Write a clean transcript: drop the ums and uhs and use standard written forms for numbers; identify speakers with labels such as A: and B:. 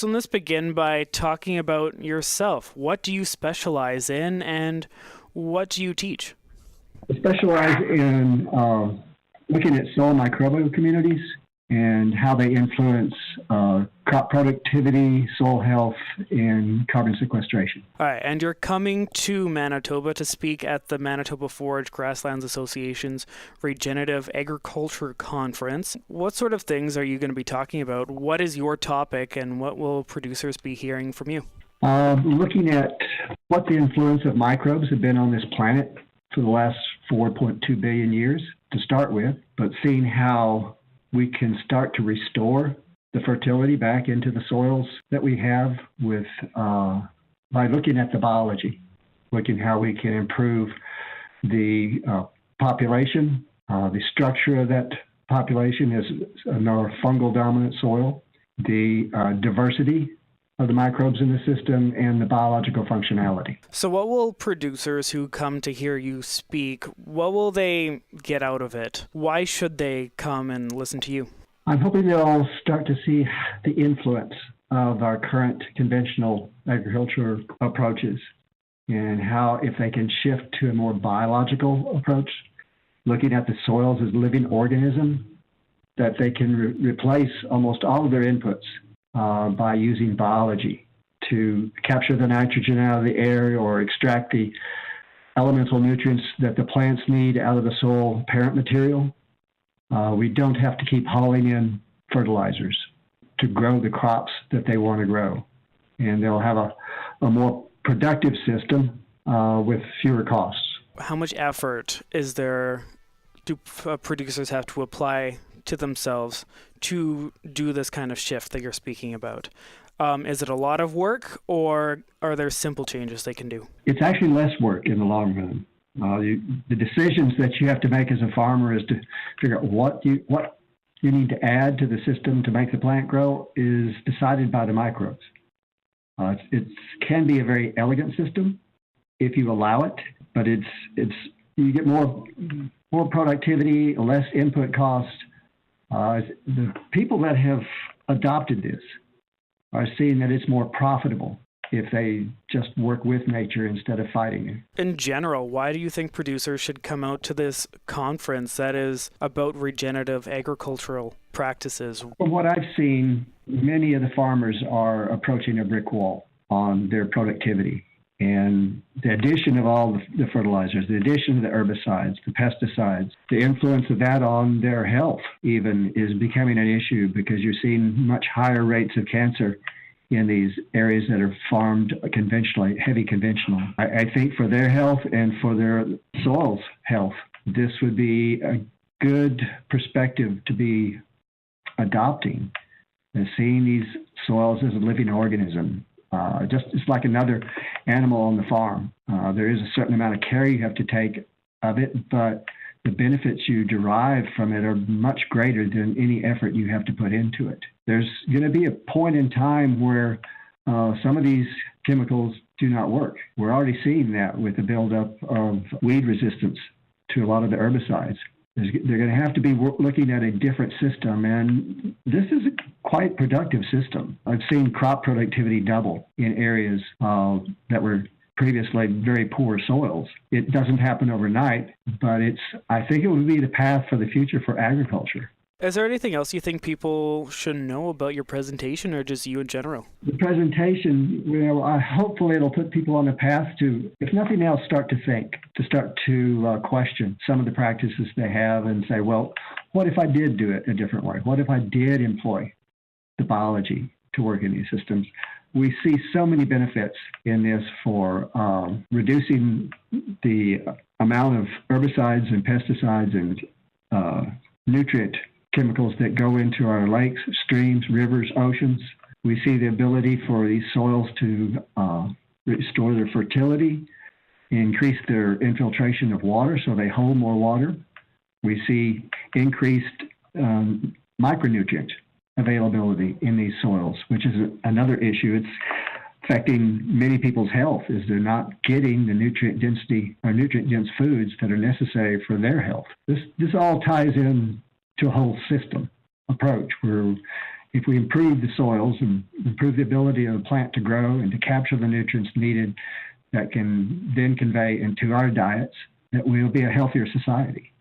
A: So let's begin by talking about yourself. What do you specialize in and what do you teach?
B: I specialize in looking at soil microbial communities and how they influence crop productivity, soil health, and carbon sequestration.
A: All right, and you're coming to Manitoba to speak at the Manitoba Forage Grasslands Association's Regenerative Agriculture Conference. What sort of things are you going to be talking about? What is your topic, and what will producers be hearing from you?
B: Looking at what the influence of microbes have been on this planet for the last 4.2 billion years to start with, but seeing how we can start to restore the fertility back into the soils that we have with by looking at the biology, looking how we can improve the population, the structure of that population is in our fungal dominant soil, the diversity of the microbes in the system, and the biological functionality.
A: So what will producers who come to hear you speak, what will they get out of it? Why should they come and listen to you?
B: I'm hoping they'll start to see the influence of our current conventional agriculture approaches and how, if they can shift to a more biological approach, looking at the soils as living organisms, that they can replace almost all of their inputs by using biology to capture the nitrogen out of the air or extract the elemental nutrients that the plants need out of the soil parent material. We don't have to keep hauling in fertilizers to grow the crops that they want to grow. And they'll have a more productive system with fewer costs.
A: How much effort is there do producers have to apply to themselves to do this kind of shift that you're speaking about? Is it a lot of work, or are there simple changes they can do?
B: It's actually less work in the long run. The decisions that you have to make as a farmer is to figure out what you need to add to the system to make the plant grow is decided by the microbes. It can be a very elegant system if you allow it, but you get more productivity, less input cost. The people that have adopted this are seeing that it's more profitable if they just work with nature instead of fighting it.
A: In general, why do you think producers should come out to this conference that is about regenerative agricultural practices?
B: From what I've seen, many of the farmers are approaching a brick wall on their productivity. And the addition of all the fertilizers, the addition of the herbicides, the pesticides, the influence of that on their health even is becoming an issue because you're seeing much higher rates of cancer in these areas that are farmed conventionally, heavy conventional. I think for their health and for their soil's health, this would be a good perspective to be adopting and seeing these soils as a living organism. It's like another animal on the farm. There is a certain amount of care you have to take of it, but the benefits you derive from it are much greater than any effort you have to put into it. There's going to be a point in time where some of these chemicals do not work. We're already seeing that with the buildup of weed resistance to a lot of the herbicides. They're going to have to be looking at a different system, and this is a quite productive system. I've seen crop productivity double in areas that were previously very poor soils. It doesn't happen overnight, but I think it would be the path for the future for agriculture.
A: Is there anything else you think people should know about your presentation, or just you in general?
B: The presentation, hopefully it'll put people on the path to, if nothing else, start to think, to start to question some of the practices they have and say, well, what if I did do it a different way? What if I did employ the biology to work in these systems? We see so many benefits in this for reducing the amount of herbicides and pesticides and nutrient chemicals that go into our lakes, streams, rivers, oceans. We see the ability for these soils to restore their fertility, increase their infiltration of water so they hold more water. We see increased micronutrient availability in these soils, which is another issue. It's affecting many people's health, is they're not getting the nutrient density or nutrient-dense foods that are necessary for their health. This all ties in to a whole system approach where if we improve the soils and improve the ability of the plant to grow and to capture the nutrients needed that can then convey into our diets, that we'll be a healthier society.